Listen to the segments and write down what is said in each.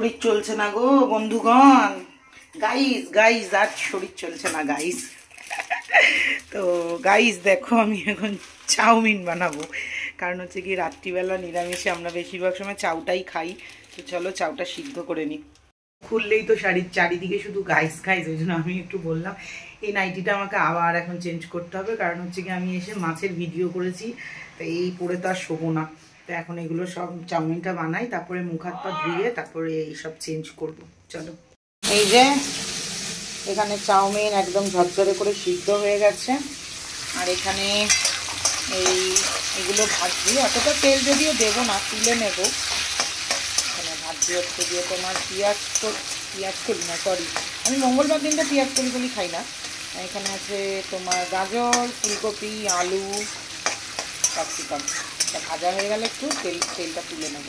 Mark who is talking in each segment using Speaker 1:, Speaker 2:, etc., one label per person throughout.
Speaker 1: শরীর চলছে না গো বন্ধুগণ, গাইস গাইস আর শরীর চলছে না গাইস। তো গাইস দেখো, আমি এখন চাউমিন বানাবো, কারণ হচ্ছে কি রাত্রিবেলা নিরামিষে আমরা বেশিরভাগ সময় চাউটাই খাই। তো চলো চাউটা সিদ্ধ করে নিই। খুললেই তো শাড়ির চারিদিকে শুধু গাইস গাইস, ওই জন্য আমি একটু বললাম এই নাইটিটা আমাকে আবার এখন চেঞ্জ করতে হবে, কারণ হচ্ছে কি আমি এসে মাছের ভিডিও করেছি, তো এই পরে তো আর শোবো না। তো এখন এগুলো সব চাউমিনটা বানাই, তারপরে মুখ হাত পা ধুয়ে তারপরে এইসব চেঞ্জ করব। চলো, এই যে এখানে চাউমিন একদম ঝরঝরে করে সিদ্ধ হয়ে গেছে, আর এখানে এগুলো ভাজি, অতটা তেল যদিও দেবো না, তুলে নেবো। এখানে ভাজি হচ্ছে দিয়ে তোমার পেঁয়াজ করি না, সরি, আমি মঙ্গলবার দিনটা পেঁয়াজ করি খাই না। এখানে আছে তোমার গাজর, ফুলকপি, আলু, ক্যাপসিকাম। এটা ভাজা হয়ে গেলে একটু তেলটা তুলে নেব।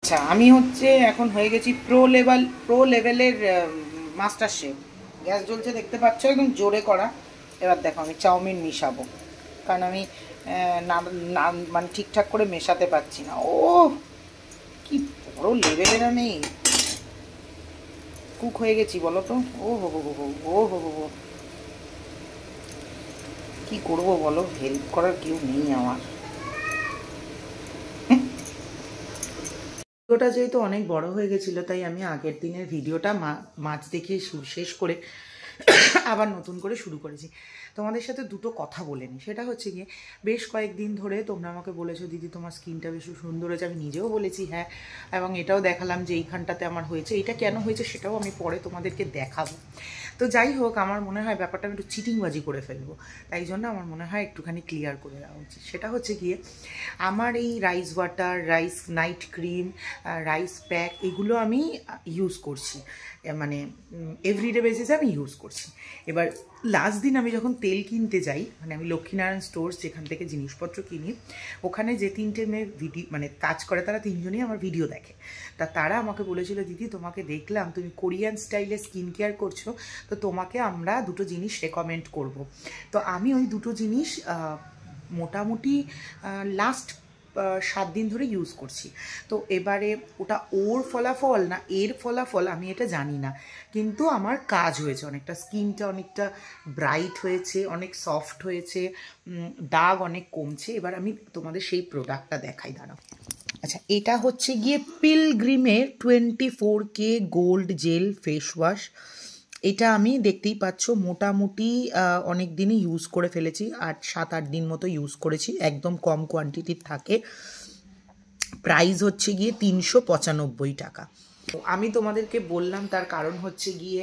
Speaker 1: আচ্ছা, আমি হচ্ছে এখন হয়ে গেছি প্রো লেভেলের মাস্টার শেফ। গ্যাস জ্বলছে দেখতে পাচ্ছ, একদম জোরে করা। এবার দেখো আমি চাউমিন মিশাবো, কারণ আমি মানে ঠিকঠাক করে মেশাতে পারছি না। ও কি বড় লেভেলের আমি কুক হয়ে গেছি বলো তো। ও হো হো হো ও হো হো, কি করবো বলো, হেল্প করার কেউ নেই আমার। ভিডিওটা যেহেতু অনেক বড় হয়ে গেছিল, তাই আমি আগের দিনের ভিডিওটা মাছ দেখিয়ে শেষ করে আবার নতুন করে শুরু করেছি। তোমাদের সাথে দুটো কথা বলে নিই, সেটা হচ্ছে গিয়ে বেশ কয়েকদিন ধরে তোমরা আমাকে বলেছো দিদি তোমার স্কিনটা বেশ সুন্দর হয়েছে। আমি নিজেও বলেছি হ্যাঁ, এবং এটাও দেখালাম যে এইখানটাতে আমার হয়েছে। এটা কেন হয়েছে সেটাও আমি পরে তোমাদেরকে দেখাবো। তো যাই হোক, আমার মনে হয় ব্যাপারটা আমি একটু চিটিংবাজি করে ফেলবো, তাই জন্য আমার মনে হয় একটুখানি ক্লিয়ার করে দেওয়া উচিত। সেটা হচ্ছে গিয়ে আমার এই rice water, rice night cream, rice pack, এগুলো আমি ইউজ করছি, মানে এভরিডে বেসিসে আমি ইউজ করছি। এবার লাস্ট দিন আমি যখন তেল কিনতে যাই, মানে আমি লক্ষ্মীনারায়ণ স্টোর্স যেখান থেকে জিনিসপত্র কিনি, ওখানে যে তিনটে মেয়ে ভিডিও মানে কাজ করে, তারা তিনজনই আমার ভিডিও দেখে। তারা আমাকে বলেছিল দিদি তোমাকে দেখলাম তুমি কোরিয়ান স্টাইলে স্কিন কেয়ার করছো, তো তোমাকে আমরা দুটো জিনিস রেকমেন্ড করব। তো আমি ওই দুটো জিনিস মোটামুটি লাস্ট 7 দিন ধরে ইউজ করছি। তো এবারে ওটা ওর ফলাফল না এর ফলাফল আমি এটা জানি না, কিন্তু আমার কাজ হয়েছে অনেকটা, স্কিনটা অনেকটা ব্রাইট হয়েছে, অনেক সফট হয়েছে, দাগ অনেক কমছে। এবার আমি তোমাদের সেই প্রোডাক্টটা দেখাই, দাঁড়াও। আচ্ছা, এটা হচ্ছে গিয়ে পিলগ্রিমের 24K gold jail face wash. এটা আমি দেখতেই পাচ্ছ মোটামুটি অনেক দিনই ইউজ করে ফেলেছি, 7-8 দিন মতো ইউজ করেছি, একদম কম কোয়ান্টিটির থাকে। প্রাইস হচ্ছে গিয়ে 395 টাকা। আমি তোমাদেরকে বললাম তার কারণ হচ্ছে গিয়ে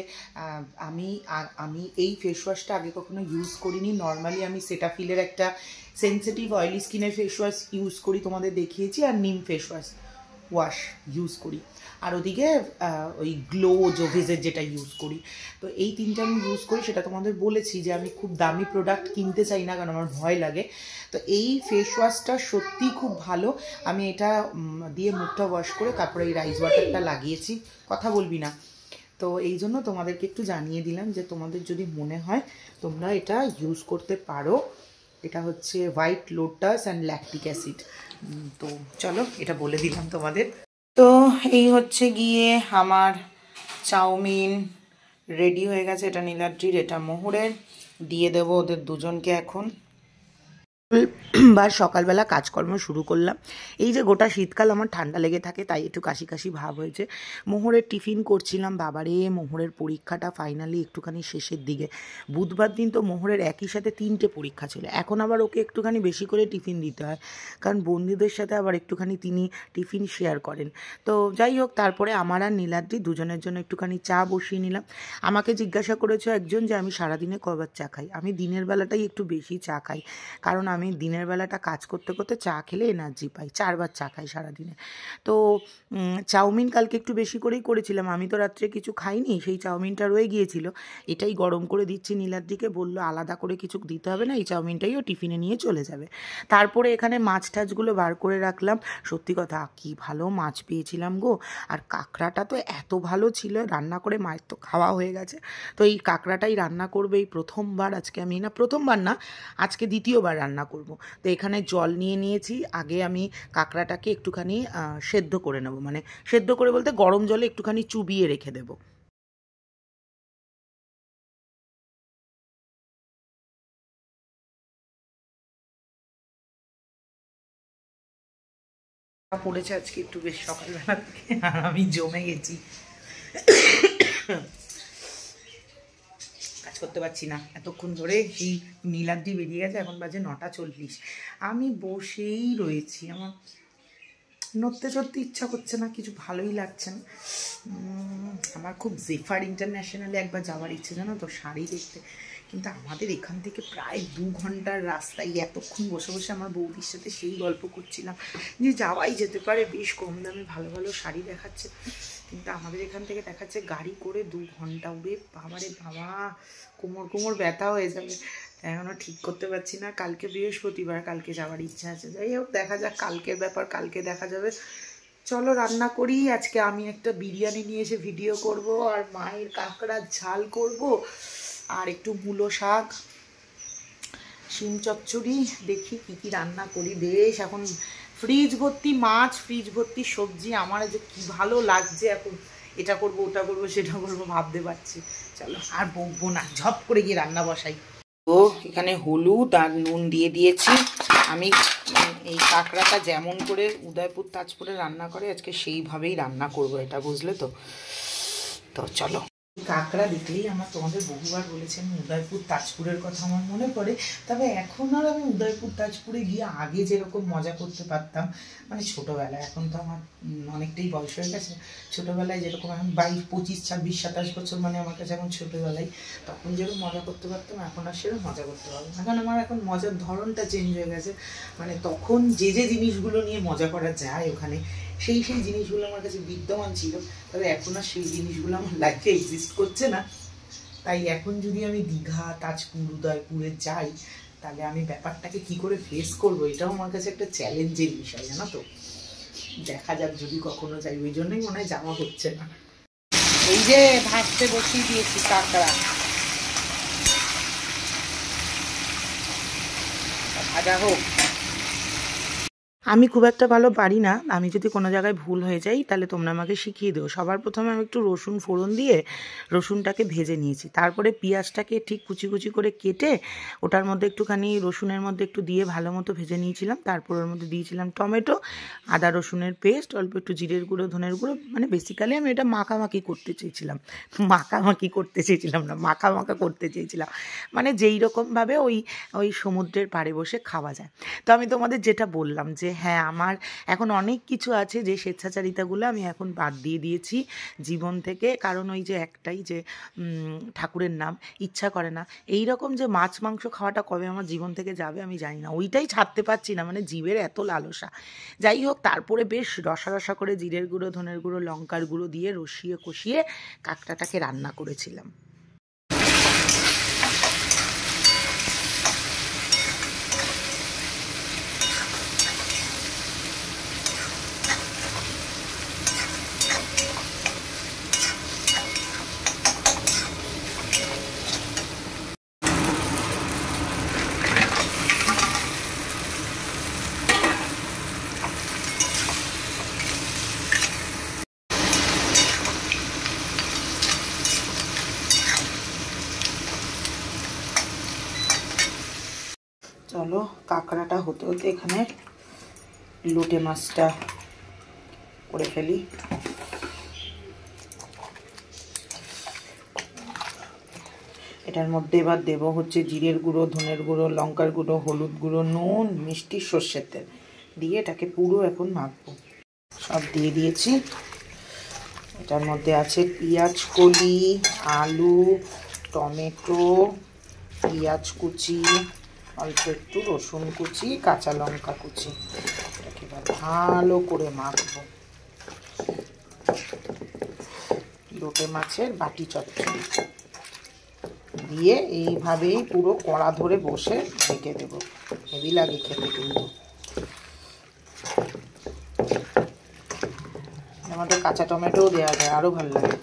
Speaker 1: আমি এই ফেস ওয়াশটা আগে কখনো ইউজ করিনি। নর্মালি আমি সেটাফিলের একটা সেন্সিটিভ অয়েলি স্কিনের ফেস ওয়াশ ইউজ করি, তোমাদের দেখিয়েছি, আর নিম ফেস ওয়াশ ইউজ করি, আর ওদিকে ওই গ্লো জোভিজের যেটা ইউজ করি। তো এই তিনটা আমি ইউজ করি, সেটা তোমাদের বলেছি যে আমি খুব দামি প্রোডাক্ট কিনতে চাই না, কারণ আমার ভয় লাগে। তো এই ফেস ওয়াশটা সত্যিই খুব ভালো। আমি এটা দিয়ে মুখটা ওয়াশ করে তারপরে এই রাইস ওয়াটারটা লাগিয়েছি। কথা বলবি না। তো এই জন্য তোমাদেরকে একটু জানিয়ে দিলাম যে তোমাদের যদি মনে হয় তোমরা এটা ইউজ করতে পারো। এটা হচ্ছে white lotus and lactic acid. তো চলো, এটা বলে দিলাম তোমাদের। তো এই হচ্ছে গিয়ে আমার চাউমিন রেডি হয়ে গেছে। এটা নীলাদ্রির, এটা মোহরের। দিয়ে দেবো ওদের দুজনকে এখন। সকালবেলা কাজকর্ম শুরু করলাম। এই যে গোটা শীতকাল আমার ঠান্ডা লেগে থাকে, তাই একটু কাশি কাশি ভাব হয়েছে। মোহরের টিফিন করছিলাম। বাবারে, মোহরের পরীক্ষাটা ফাইনালি একটুখানি শেষের দিকে। বুধবার দিন তো মোহরের একই সাথে 3টে পরীক্ষা ছিল। এখন আবার ওকে একটুখানি বেশি করে টিফিন দিতে হয়, কারণ বন্ধুদের সাথে আবার একটুখানি তিনি টিফিন শেয়ার করেন। তো যাই হোক, তারপরে আমার আর নীলাদ্রি দুজনের জন্য একটুখানি চা বসিয়ে নিলাম। আমাকে জিজ্ঞাসা করেছো একজন যে আমি সারাদিনে কবার চা খাই। আমি দিনের বেলাটাই একটু বেশি চা খাই, কারণ আমি দিনের বেলাটা কাজ করতে করতে চা খেলে এনার্জি পাই, 4বার চা খাই সারাদিনে। তো চাউমিন কালকে একটু বেশি করেই করেছিলাম, আমি তো রাত্রে কিছু খাইনি, সেই চাউমিনটা রয়ে গিয়েছিল, এটাই গরম করে দিচ্ছি নীলার দিকে, বললো আলাদা করে কিছু দিতে হবে না, এই চাউমিনটাইও টিফিনে নিয়ে চলে যাবে। তারপরে এখানে মাছ টাছগুলো বার করে রাখলাম। সত্যি কথা কি ভালো মাছ পেয়েছিলাম গো, আর কাঁকড়াটা তো এত ভালো ছিল, রান্না করে মাছ তো খাওয়া হয়ে গেছে, তো এই কাঁকড়াটাই রান্না করবে এই প্রথমবার আজকে, আমি না প্রথমবার না, আজকে দ্বিতীয়বার রান্না করব। তো এখানে জল নিয়ে নিয়েছি, আগে আমি কাঁকড়াটাকে একটুখানি সেদ্ধ করে নেব, মানে সেদ্ধ করে বলতে গরম জলে একটুখানি চুবিয়ে রেখে দেবো। পড়েছে আজকে একটু বেশ সকালবেলা থেকে, আর আমি জমে গেছি, কাজ করতে পারছি না এতক্ষণ ধরে। সেই নীলাদ্রি বেরিয়ে গেছে, এখন বাজে 9:40, আমি বসেই রয়েছি, আমার নড়তে চড়তে ইচ্ছা করছে না, কিছু ভালোই লাগছে না। আমার খুব জেফার ইন্টারন্যাশনালে একবার যাওয়ার ইচ্ছে, জানো তো, শাড়ি দেখতে, কিন্তু আমাদের এখান থেকে প্রায় 2 ঘন্টার রাস্তায়, এতক্ষণ বসে বসে আমার বৌদির সাথে সেই গল্প করছিলাম যে যাওয়াই যেতে পারে, বেশ কম দামে ভালো ভালো শাড়ি দেখাচ্ছে, কিন্তু আমাদের এখান থেকে দেখাচ্ছে গাড়ি করে 2 ঘন্টা, উড়ে বাবারে বাবা, কোমর ব্যথা হয়ে যাবে, এখনও ঠিক করতে পারছি না। কালকে বৃহস্পতিবার, কালকে যাওয়ার ইচ্ছা আছে, যাই হোক দেখা যাক, কালকের ব্যাপার কালকে দেখা যাবে। চলো রান্না করি। আজকে আমি একটা বিরিয়ানি নিয়ে এসে ভিডিও করব, আর মায়ের কাঁকড়ার ঝাল করব, আর একটু মূলো শাক, শিম চচ্চড়ি, দেখি কি কি রান্না করি। বেশ এখন ফ্রিজ ভর্তি মাছ, ফ্রিজ ভর্তি সবজি, আমার যে কি ভালো লাগছে এখন, এটা করব ওটা করব সেটা করব ভাবতে পারছি। চলো আর বকবো না, ঝপ করে গিয়ে রান্না বসাই। তো এখানে হলুদ আর নুন দিয়ে দিয়েছি। আমি এই কাঁকড়াটা যেমন করে উদয়পুর তাজপুরে রান্না করে আজকে সেইভাবেই রান্না করব, এটা বুঝলে তো। তো চলো, কাঁকড়া দেখলেই আমার, তোমাদের বহুবার বলেছি আমি, উদয়পুর তাজপুরের কথা আমার মনে পড়ে। তবে এখন আর আমি উদয়পুর তাজপুরে গিয়ে আগে যেরকম মজা করতে পারতাম, মানে ছোটোবেলায়, এখন তো আমার অনেকটাই বয়স হয়ে গেছে, ছোটোবেলায় যেরকম এখন 22, 25, 26, 27 বছর, মানে আমার কাছে এখন ছোটোবেলায়, তখন যেরকম মজা করতে পারতাম এখন আর সেরকম মজা করতে পারবো না, কারণ আমার এখন মজার ধরনটা চেঞ্জ হয়ে গেছে। মানে তখন যে জিনিসগুলো নিয়ে মজা করা যায় ওখানে, সেই জিনিসগুলো আমার কাছে বিদ্যমান ছিল, তবে এখন আর সেই জিনিসগুলো আমার লাইফে এক্সিস্ট করছে না। তাই এখন যদি আমি দীঘা, তাজপুর, উদয়পুরে যাই, তাহলে আমি ব্যাপারটাকে কি করে ফেস করবো, এটাও আমার কাছে একটা চ্যালেঞ্জের বিষয়, জানো তো। দেখা যাক যদি কখনো যাই, ওই জন্যই মনে হয় যাওয়া হচ্ছে না। এই যে ভাজতে বসিয়ে দিয়েছি কাঁকড়া, ভাজা হোক। আমি খুব একটা ভালো পারি না, আমি যদি কোনো জায়গায় ভুল হয়ে যাই তাহলে তোমরা আমাকে শিখিয়ে দিও। সবার প্রথমে আমি একটু রসুন ফোড়ন দিয়ে রসুনটাকে ভেজে নিয়েছি, তারপরে পেঁয়াজটাকে ঠিক কুচি কুচি করে কেটে ওটার মধ্যে একটুখানি রসুনের মধ্যে একটু দিয়ে ভালো মতো ভেজে নিয়েছিলাম। তারপর ওর মধ্যে দিয়েছিলাম টমেটো, আদা রসুনের পেস্ট, অল্প একটু জিরের গুঁড়ো, ধনের গুঁড়ো, মানে বেসিক্যালি আমি এটা মাখামাখি করতে চেয়েছিলাম, মাখা করতে চেয়েছিলাম, মানে যেই রকমভাবে ওই সমুদ্রের পাড়ে বসে খাওয়া যায়। তো আমি তোমাদের যেটা বললাম যে হ্যাঁ, আমার এখন অনেক কিছু আছে যে স্বেচ্ছাচারিতাগুলো আমি এখন বাদ দিয়ে দিয়েছি জীবন থেকে, কারণ ওই যে একটাই যে ঠাকুরের নাম, ইচ্ছা করে না। এই রকম যে মাছ মাংস খাওয়াটা কবে আমার জীবন থেকে যাবে আমি জানি না, ওইটাই ছাড়তে পারছি না, মানে জীবের এত লালসা। যাই হোক, তারপরে বেশ রসা রসা করে জিরের গুঁড়ো, ধনের গুঁড়ো, লঙ্কার গুঁড়ো দিয়ে রসিয়ে কষিয়ে কাঁকড়াটাকে রান্না করেছিলাম। চলো কাঁকড়াটা হতে হতে এখানে লোটে মাছটা করে ফেলি। এটার মধ্যে এবার দেবো হচ্ছে জিরের গুঁড়ো, ধনের গুঁড়ো, লঙ্কার গুঁড়ো, হলুদ গুঁড়ো, নুন, মিষ্টি, সর্ষের তেল দিয়ে এটাকে পুরো এখন মাখবো। সব দিয়ে দিয়েছি। এটার মধ্যে আছে পেঁয়াজ কলি, আলু, টমেটো, পেঁয়াজ কুচি, অল্প একটু রসুন কুচি, কাঁচা লঙ্কা কুচি, এটাকে ভালো করে মাখবো। লোটে মাছের বাটি চচ্চড়ি দিয়ে এইভাবেই পুরো কড়া ধরে বসে ঢেকে দেবো। হেভি লাগে খেতে কিন্তু। আমাদের কাঁচা টমেটোও দেওয়া যায়, আরও ভালো লাগে।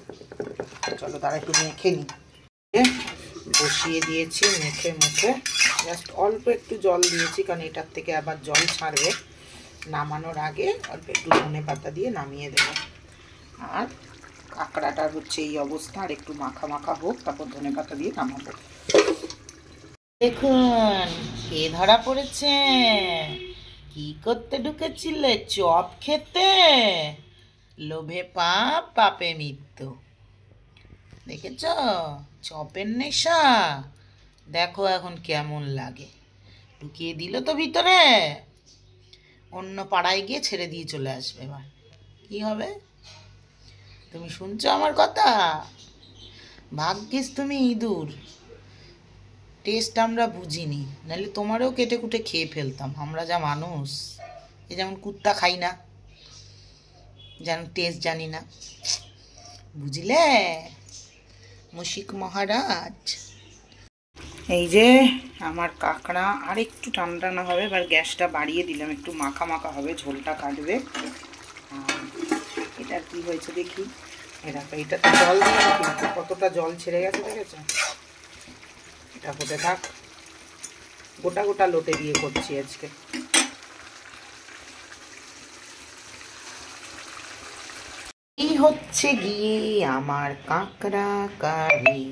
Speaker 1: চলো তারা একটু মেখে নিই। বসিয়ে দিয়েছি মেখে মুখে, জাস্ট অল্প একটু জল দিয়েছি কারণ এটার থেকে আবার জল ছাড়বে। নামানোর আগে অল্প একটু ধনেপাতা দিয়ে নামিয়ে দেবো। আর কাঁকড়াটার হচ্ছে এই অবস্থা, আর একটু মাখা মাখা হোক, তারপর ধনেপাতা দিয়ে নামাবো। দেখুন কে ধরা পড়েছে। কি করতে ঢুকেছিলে? চপ খেতে। লোভে পাপ, পাপে মৃত্যু। দেখেছ চপের নেশা, দেখো এখন কেমন লাগে। ঢুকিয়ে দিল তো ভিতরে, অন্য পাড়ায় গিয়ে ছেড়ে দিয়ে চলে আসবে। এবার কি হবে? তুমি শুনছো আমার কথা? ভাগ্যিস তুমি ইঁদুর, টেস্ট আমরা বুঝিনি, নাহলে তোমারও কেটে কুটে খেয়ে ফেলতাম। আমরা যা মানুষ, এ যেমন কুত্তা খাই না, যেন টেস্ট জানি না, বুঝলে মুশিক মহারাজ। এই যে আমার কাঁকড়া আর একটু ঠান্ডা না হবে, এবার গ্যাসটা বাড়িয়ে দিলাম, একটু মাখা মাখা হবে, ঝোলটা কাটবে। এটা কি হয়েছে দেখি, এটা তো জল দিয়ে কিন্তু কতটা জল ছেড়ে গেছে, দেখেছো? এটা হতে থাক, গোটা গোটা লোটে দিয়ে করছি আজকে। এই হচ্ছে গিয়ে আমার কাঁকড়া কারি,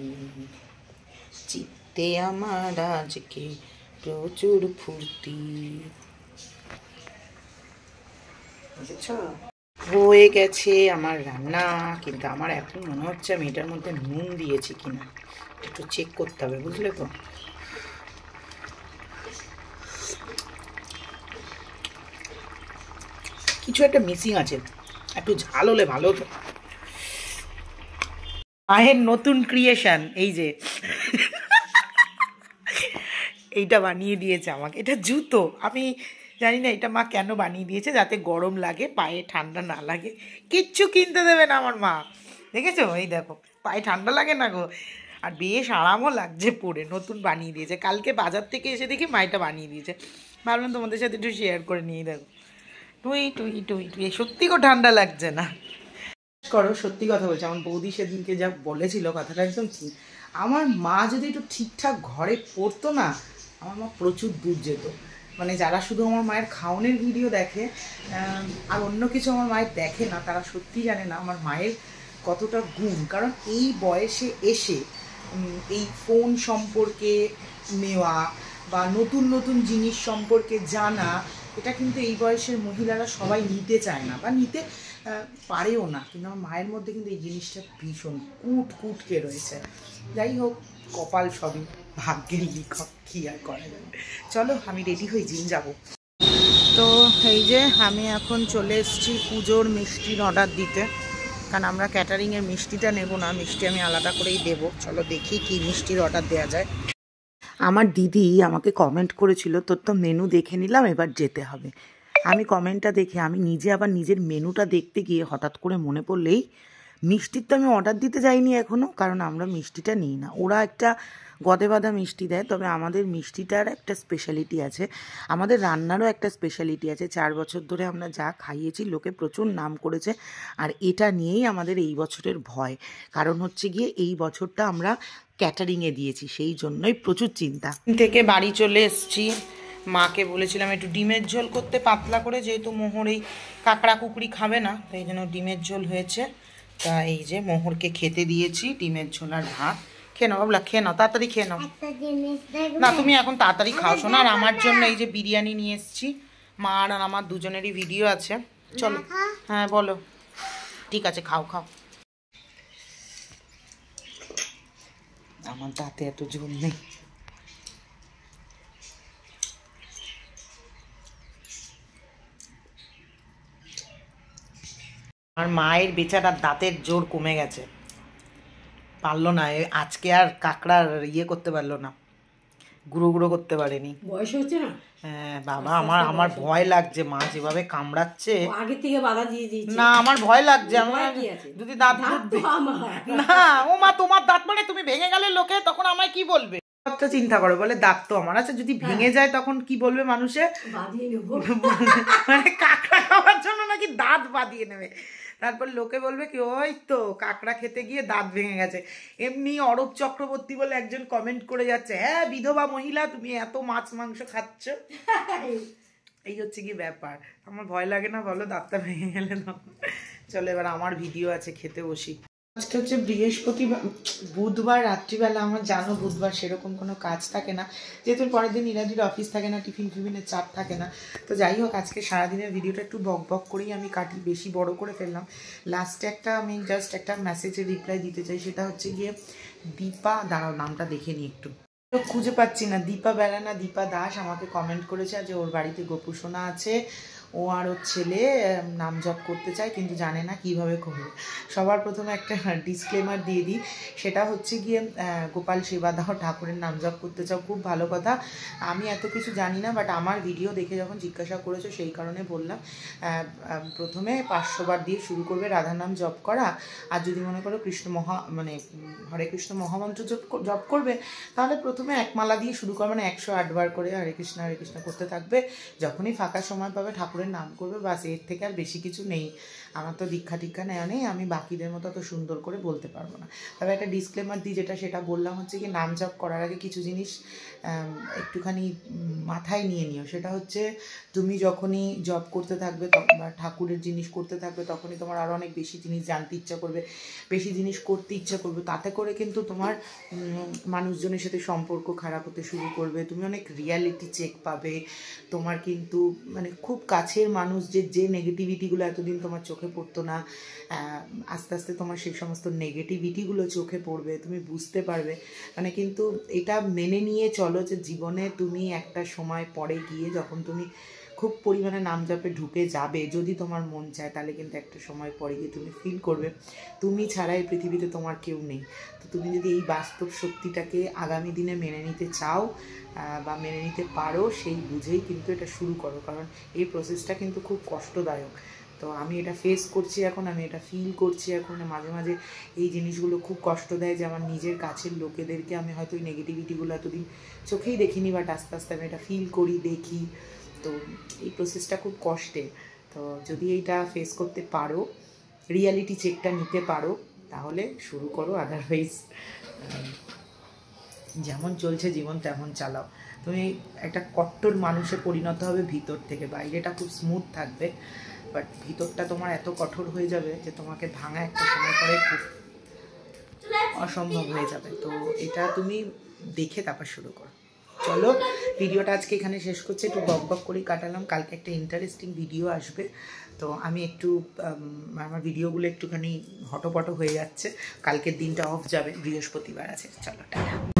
Speaker 1: চিত্তে আমার আজকে প্রচুর ফুর্তি। বুঝেছো? হয়ে গেছে আমার রান্না, কিন্তু আমার এখন মনে হচ্ছে আমি এটার মধ্যে নুন দিয়েছি কিনা, একটু চেক করতে হবে, বুঝলে তো? কিছু একটা মিসিং আছে, একটু ঝাল হলে ভালো হতো। মায়ের নতুন ক্রিয়েশন, এই যে এইটা বানিয়ে দিয়েছে আমাকে। এটা জুতো, আমি জানি না এটা মা কেন বানিয়ে দিয়েছে, যাতে গরম লাগে, পায়ে ঠান্ডা না লাগে। কিচ্ছু কিনতে দেবে না আমার মা, দেখেছো? এই দেখো পায়ে ঠান্ডা লাগে না গো, আর বেশ আরামও লাগছে পরে। নতুন বানিয়ে দিয়েছে, কালকে বাজার থেকে এসে দেখি মাইটা বানিয়ে দিয়েছে, ভাবলাম তোমাদের সাথে একটু শেয়ার করে নিয়ে। দেখো টুই টুই টুই টুই, সত্যি গো ঠান্ডা লাগছে না। করো, সত্যি কথা বলছি, আমার বৌদি সেদিনকে যা বলেছিল কথাটা একদম ঠিক। আমার মা যদি একটু ঠিকঠাক ঘরে পড়তো না, আমার মা প্রচুর দূর যেত। মানে যারা শুধু আমার মায়ের খাওয়ানোর ভিডিও দেখে আর অন্য কিছু আমার মায়ের দেখে না, তারা সত্যি জানে না আমার মায়ের কতটা গুণ। কারণ এই বয়সে এসে এই ফোন সম্পর্কে নেওয়া বা নতুন নতুন জিনিস সম্পর্কে জানা, এটা কিন্তু এই বয়সের মহিলারা সবাই নিতে চায় না বা নিতে পারেও না। কিন্তু আমার মায়ের মধ্যে কিন্তু এই জিনিসটা ভীষণ কুটকে রয়েছে। যাই হোক, কপাল সবই ভাগ্যের লিখন, কী আর করা যাবে। চলো আমি রেডি হয়ে জিম যাব। তো এই যে আমি এখন চলে এসেছি পুজোর মিষ্টির অর্ডার দিতে, কারণ আমরা ক্যাটারিংয়ের মিষ্টিটা নেব না, মিষ্টি আমি আলাদা করেই দেবো। চলো দেখি কি মিষ্টির অর্ডার দেওয়া যায়। আমার দিদি আমাকে কমেন্ট করেছিল, তোর তো মেনু দেখে নিলাম, এবার যেতে হবে। আমি কমেন্টটা দেখে আমি নিজে আবার নিজের মেনুটা দেখতে গিয়ে হঠাৎ করে মনে পড়লেই, মিষ্টির তো আমি অর্ডার দিতে যাইনি এখনও, কারণ আমরা মিষ্টিটা নিই না। ওরা একটা গদে বাঁধা মিষ্টি দেয়, তবে আমাদের মিষ্টিটার একটা স্পেশালিটি আছে, আমাদের রান্নারও একটা স্পেশালিটি আছে। 4 বছর ধরে আমরা যা খাইয়েছি লোকে প্রচুর নাম করেছে, আর এটা নিয়েই আমাদের এই বছরের ভয়। কারণ হচ্ছে গিয়ে এই বছরটা আমরা ক্যাটারিংয়ে দিয়েছি, সেই জন্যই প্রচুর চিন্তা। থেকে বাড়ি চলে এসেছি, মাকে বলেছিলাম একটু ডিমের ঝোল করতে পাতলা করে, যেহেতু মোহর এই কাঁকড়া কুকড়ি খাবে না, তাই জন্য ডিমের ঝোল হয়েছে। তা এই যে মোহরকে খেতে দিয়েছি ডিমের ঝোল আর ভাত। খেয়ে নাও বাবলা, খেয়ে নাও, তাড়াতাড়ি খেয়ে নাও। না তুমি এখন তাড়াতাড়ি খাও শোনা। আর আমার জন্য এই যে বিরিয়ানি নিয়ে এসেছি, মা আর আমার দুজনেরই ভিডিও আছে। চলো, হ্যাঁ বলো। ঠিক আছে, খাও খাও। আমার দাঁতে এত ঝোল নেই। আর মায়ের বেচারার দাঁতের জোর কমে গেছে, পারলো না আজকে আর কাঁকড়ার ইয়ে করতে পারলো না, গুঁড়ো গুঁড়ো করতে পারেনি।
Speaker 2: বয়স হচ্ছে না।
Speaker 1: হ্যাঁ বাবা, আমার ভয় লাগছে, মা যেভাবে কামড়াচ্ছে।
Speaker 2: আগে থেকে বাধা দিয়ে দিয়েছে।
Speaker 1: না আমার ভয় লাগছে, আমার যদি দাঁত না, ও মা তোমার দাঁত মানে তুমি ভেঙে গেলে লোকে তখন আমায় কি বলবে? চিন্তা করো, বলে দাঁত তো আমার আছে, যদি ভেঙে যায় তখন কি বলবে মানুষে? মানে কাঁকড়া খাওয়ার জন্য নাকি দাঁত বাঁধিয়ে নেবে, তারপর লোকে বলবে কি ওই তো কাঁকড়া খেতে গিয়ে দাঁত ভেঙে গেছে। এমনি অরূপ চক্রবর্তী বলে একজন কমেন্ট করে যাচ্ছে, হ্যাঁ বিধবা মহিলা তুমি এত মাছ মাংস খাচ্ছ। এই হচ্ছে কি ব্যাপার। আমার ভয় লাগে না বলো দাঁতটা ভেঙে গেলে? না চলো এবার আমার ভিডিও আছে, খেতে বসি। আজকে হচ্ছে বৃহস্পতিবার, বুধবার রাত্রিবেলা। আমার জানো বুধবার সেরকম কোনো কাজ থাকে না, যেহেতু পরের দিন ইরাজির অফিস থাকে না, টিফিন ফিফিনের চাপ থাকে না। তো যাই হোক, আজকে সারাদিনের ভিডিওটা একটু বক বক করেই আমি কাটি, বেশি বড় করে ফেললাম। লাস্টে আমি জাস্ট একটা মেসেজের রিপ্লাই দিতে চাই, সেটা হচ্ছে গিয়ে দীপা, দাঁড়াও নামটা দেখে নিই একটু, খুঁজে পাচ্ছি না, দীপা বেড়ানা দীপা দাস আমাকে কমেন্ট করেছে যে ওর বাড়িতে গোপুসোনা আছে, ও আর ওর ছেলে নাম জপ করতে চায় কিন্তু জানে না কিভাবে করবে। সবার প্রথমে একটা ডিসক্লেমার দিয়ে দিই, সেটা হচ্ছে গিয়ে গোপাল সেবাদাহ ঠাকুরের নাম জপ করতে চাও, খুব ভালো কথা। আমি এত কিছু জানি না, বাট আমার ভিডিও দেখে যখন জিজ্ঞাসা করেছো সেই কারণে বললাম। প্রথমে 500 বার দিয়ে শুরু করবে রাধা নাম জপ করা, আর যদি মনে করো কৃষ্ণ মানে হরে কৃষ্ণ মহামন্ত্র জপ করবে, তাহলে প্রথমে এক মালা দিয়ে শুরু করবে, মানে 108 বার করে হরে কৃষ্ণ করতে থাকবে। যখনই ফাঁকা সময় পাবে ঠাকুরের নাম করবে, বাস, এর থেকে আর বেশি কিছু নেই। আমার তো দীক্ষা টিক্ষা নেওয়া নেই, আমি বাকিদের মতো অত সুন্দর করে বলতে পারবো না। তবে একটা ডিসক্লেমার দিই, সেটা বললাম হচ্ছে কি, নাম জপ করার আগে কিছু জিনিস একটুখানি মাথায় নিয়ে নিও। সেটা হচ্ছে তুমি যখনই জপ করতে থাকবে বা ঠাকুরের জিনিস করতে থাকবে, তখনই তোমার আরও অনেক বেশি জিনিস জানতে ইচ্ছা করবে, বেশি জিনিস করতে ইচ্ছা করবে। তাতে করে কিন্তু তোমার মানুষজনের সাথে সম্পর্ক খারাপ হতে শুরু করবে, তুমি অনেক রিয়ালিটি চেক পাবে। তোমার কিন্তু মানে খুব কাছের মানুষ যে নেগেটিভিটিগুলো এতদিন তোমার চোখে পড়তো না, আস্তে আস্তে তোমার সেই সমস্ত নেগেটিভিটিগুলো চোখে পড়বে, তুমি বুঝতে পারবে। মানে কিন্তু এটা মেনে নিয়ে চলো যে জীবনে তুমি একটা সময় পরে গিয়ে যখন তুমি খুব পরিমাণে নাম জপে ঢুকে যাবে, যদি তোমার মন চায়, তাহলে কিন্তু একটা সময় পরে গিয়ে তুমি ফিল করবে তুমি ছাড়া এই পৃথিবীতে তোমার কেউ নেই। তো তুমি যদি এই বাস্তব সত্যিটাকে আগামী দিনে মেনে নিতে চাও বা মেনে নিতে পারো, সেই বুঝেই কিন্তু এটা শুরু করো, কারণ এই প্রসেসটা কিন্তু খুব কষ্টদায়ক। তো আমি এটা ফেস করছি এখন, আমি এটা ফিল করছি এখন। মাঝে মাঝে এই জিনিসগুলো খুব কষ্ট দেয় যে আমার নিজের কাছের লোকেদেরকে আমি হয়তো ওই নেগেটিভিটিগুলো এতদিন চোখেই দেখিনি, বাট আস্তে আস্তে আমি এটা ফিল করি, দেখি। তো এই প্রসেসটা খুব কষ্টের। তো যদি এইটা ফেস করতে পারো, রিয়ালিটি চেকটা নিতে পারো, তাহলে শুরু করো। আদারওয়াইজ যেমন চলছে জীবন তেমন চালাও। তুমি একটা কট্টর মানুষে পরিণত হবে ভিতর থেকে, বাইরেটা খুব স্মুথ থাকবে, বাট ভিতরটা তোমার এত কঠোর হয়ে যাবে যে তোমাকে ভাঙা একটা সময় পরে খুব অসম্ভব হয়ে যাবে। তো এটা তুমি দেখে তারপর শুরু করো। চলো ভিডিওটা আজকে এখানে শেষ করছি, একটু বক বক করেই কাটালাম। কালকে একটা ইন্টারেস্টিং ভিডিও আসবে, তো আমি একটু আমার ভিডিওগুলো একটুখানি হটপট হয়ে যাচ্ছে। কালকের দিনটা অফ যাবে, বৃহস্পতিবার আছে। চলো টাটা।